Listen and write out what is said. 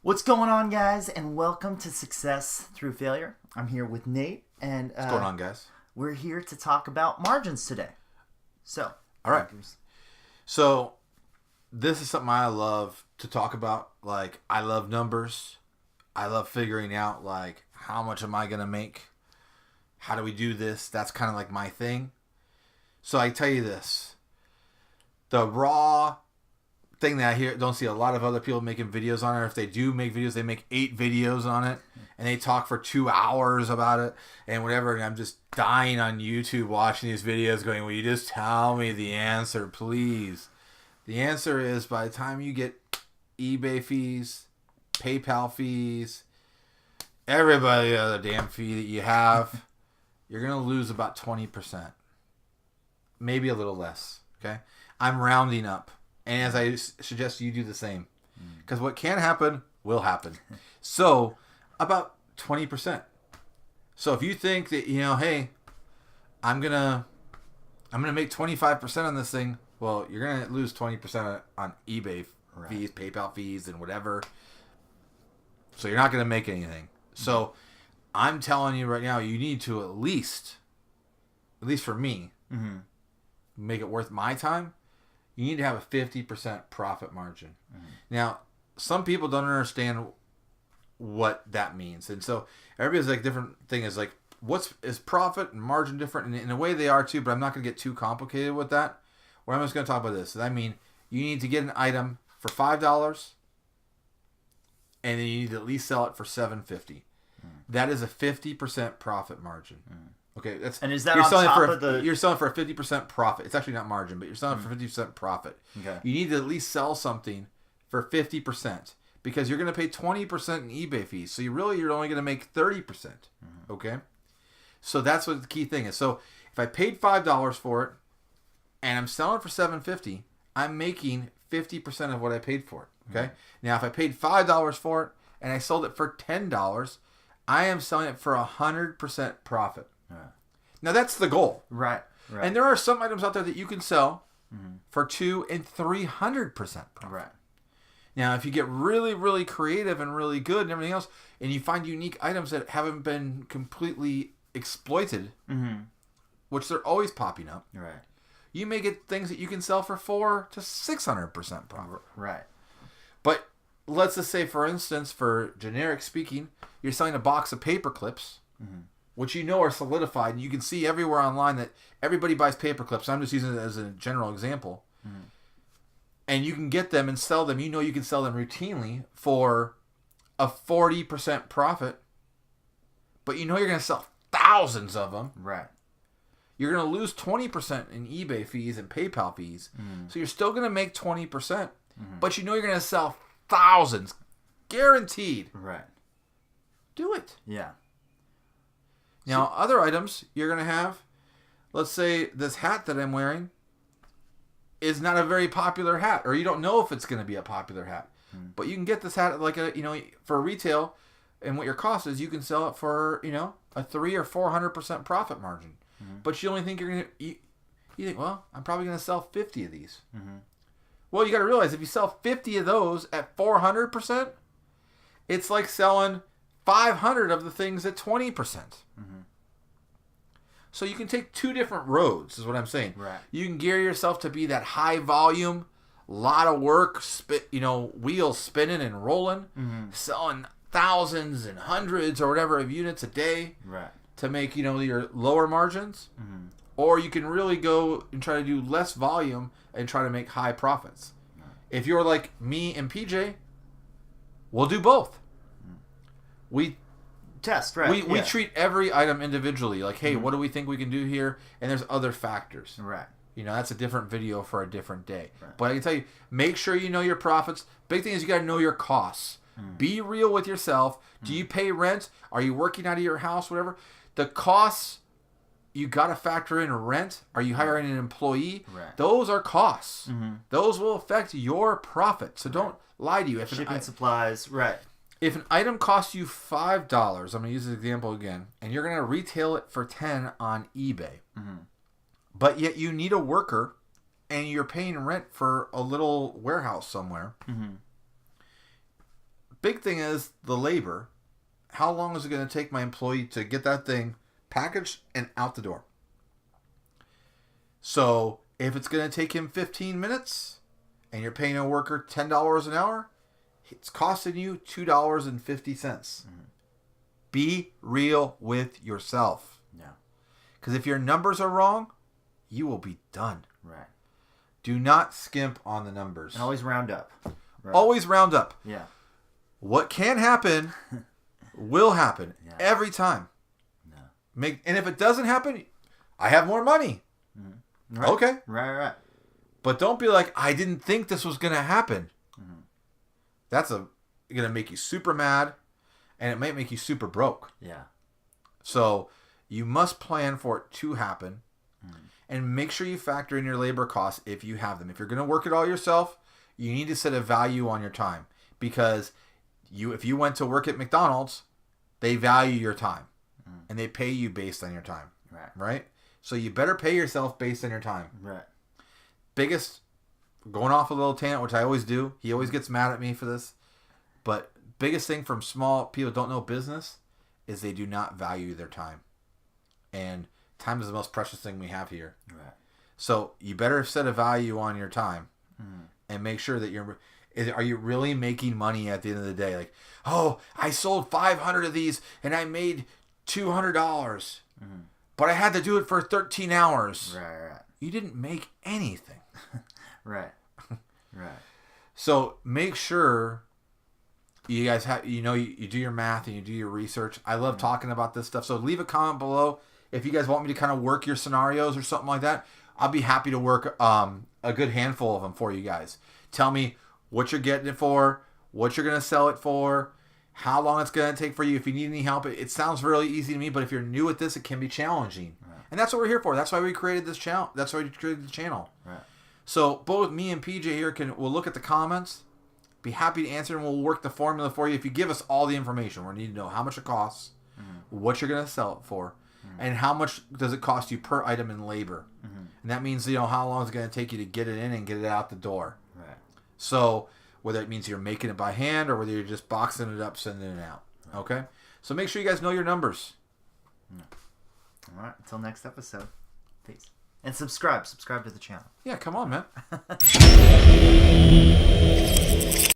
What's going on, guys, and welcome to Success Through Failure. I'm here with Nate, and what's going on, guys? We're here to talk about margins today. So, all right. So, this is something I love to talk about. Like, I love numbers. I love figuring out, like, how much am I going to make? How do we do this? That's kind of like my thing. So, I tell you this. The raw thing that I don't see a lot of other people making videos on it. Or if they do make videos, they make 8 videos on it. And they talk for 2 hours about it and whatever. And I'm just dying on YouTube watching these videos going, will you just tell me the answer, please? The answer is by the time you get eBay fees, PayPal fees, everybody other damn fee that you have, you're going to lose about 20%. Maybe a little less. Okay? I'm rounding up. And as I suggest you do the same. Because what can happen will happen. So, about 20%. So if you think that, hey, I'm gonna make 25% on this thing, well, you're gonna lose 20% on eBay fees, PayPal fees, and whatever. So you're not gonna make anything. So I'm telling you right now, you need to at least for me, make it worth my time. You need to have a 50% profit margin. Now, some people don't understand what that means. And so everybody's like different thing is like, is profit and margin different? And in a way they are too, but I'm not going to get too complicated with that. Or I'm just going to talk about this. I mean, you need to get an item for $5 and then you need to at least sell it for $7.50. That is a 50% profit margin. Okay, is that on top of the... You're selling for a 50% profit. It's actually not margin, but you're selling for 50% profit. Okay. You need to at least sell something for 50% because you're going to pay 20% in eBay fees. So you're only going to make 30%. Okay? So that's what the key thing is. So if I paid $5 for it and I'm selling it for $7.50, I'm making 50% of what I paid for it. Okay? Now if I paid $5 for it and I sold it for $10, I am selling it for 100% profit. Now that's the goal, right? And there are some items out there that you can sell for 200% and 300% profit. Right. Now, if you get really, really creative and really good and everything else, and you find unique items that haven't been completely exploited, which they're always popping up, right? You may get things that you can sell for 400% to 600% profit. Right. But let's just say, for instance, for generic speaking, you're selling a box of paper clips. Which are solidified, and you can see everywhere online that everybody buys paper clips. I'm just using it as a general example. And you can get them and sell them. You can sell them routinely for a 40% profit, but you're going to sell thousands of them. Right. You're going to lose 20% in eBay fees and PayPal fees. So you're still going to make 20%, but you're going to sell thousands. Guaranteed. Right. Do it. Yeah. Now, other items you're going to have, let's say this hat that I'm wearing is not a very popular hat, or you don't know if it's going to be a popular hat. But you can get this hat like for retail, and what your cost is, you can sell it for, a 300 or 400% profit margin. But you only think you're going to, you think, well, I'm probably going to sell 50 of these. Well, you got to realize if you sell 50 of those at 400%, it's like selling 500 of the things at 20%. So you can take 2 different roads, is what I'm saying. Right. You can gear yourself to be that high volume, lot of work, wheels spinning and rolling, selling thousands and hundreds or whatever of units a day, right, to make your lower margins. Or you can really go and try to do less volume and try to make high profits. Right. If you're like me and PJ, we'll do both. We test, right? We treat every item individually. Like, hey, what do we think we can do here? And there's other factors. Right. That's a different video for a different day. Right. But I can tell you, make sure you know your profits. Big thing is you got to know your costs. Be real with yourself. Do you pay rent? Are you working out of your house? Whatever. The costs, you got to factor in rent. Are you hiring an employee? Right. Those are costs. Those will affect your profit. So don't lie to you. Shipping supplies, right. If an item costs you $5, I'm going to use this example again, and you're going to retail it for $10 on eBay, but yet you need a worker and you're paying rent for a little warehouse somewhere. Mm-hmm. Big thing is the labor. How long is it going to take my employee to get that thing packaged and out the door? So if it's going to take him 15 minutes and you're paying a worker $10 an hour, it's costing you $2.50. Mm-hmm. Be real with yourself. Yeah. Because if your numbers are wrong, you will be done. Right. Do not skimp on the numbers. And always round up. Right. Always round up. Yeah. What can happen will happen every time. Yeah. And if it doesn't happen, I have more money. Mm-hmm. Right. Okay. Right. But don't be like, I didn't think this was going to happen. Mm-hmm. That's going to make you super mad, and it might make you super broke. Yeah. So you must plan for it to happen, and make sure you factor in your labor costs if you have them. If you're going to work it all yourself, you need to set a value on your time, because if you went to work at McDonald's, they value your time, and they pay you based on your time. Right? So you better pay yourself based on your time. Right. Biggest, going off a little tangent, which I always do. He always gets mad at me for this. But biggest thing from small people who don't know business is they do not value their time. And time is the most precious thing we have here. Right. So you better set a value on your time and make sure that are you really making money at the end of the day? Like, oh, I sold 500 of these and I made $200. But I had to do it for 13 hours. Right. You didn't make anything. Right. So make sure you guys have, you do your math and you do your research. I love talking about this stuff. So leave a comment below if you guys want me to kind of work your scenarios or something like that. I'll be happy to work a good handful of them for you guys. Tell me what you're getting it for, what you're going to sell it for, how long it's going to take for you. If you need any help, it sounds really easy to me, but if you're new at this, it can be challenging. Right. And that's what we're here for. That's why we created this channel. That's why we created the channel. Right. So both me and PJ here we'll look at the comments, be happy to answer, and we'll work the formula for you. If you give us all the information, we need to know how much it costs, what you're going to sell it for, and how much does it cost you per item in labor. And that means, how long it's going to take you to get it in and get it out the door. Right. So whether it means you're making it by hand or whether you're just boxing it up, sending it out. Right. Okay? So make sure you guys know your numbers. All right. Until next episode. Peace. And subscribe. Subscribe to the channel. Yeah, come on, man.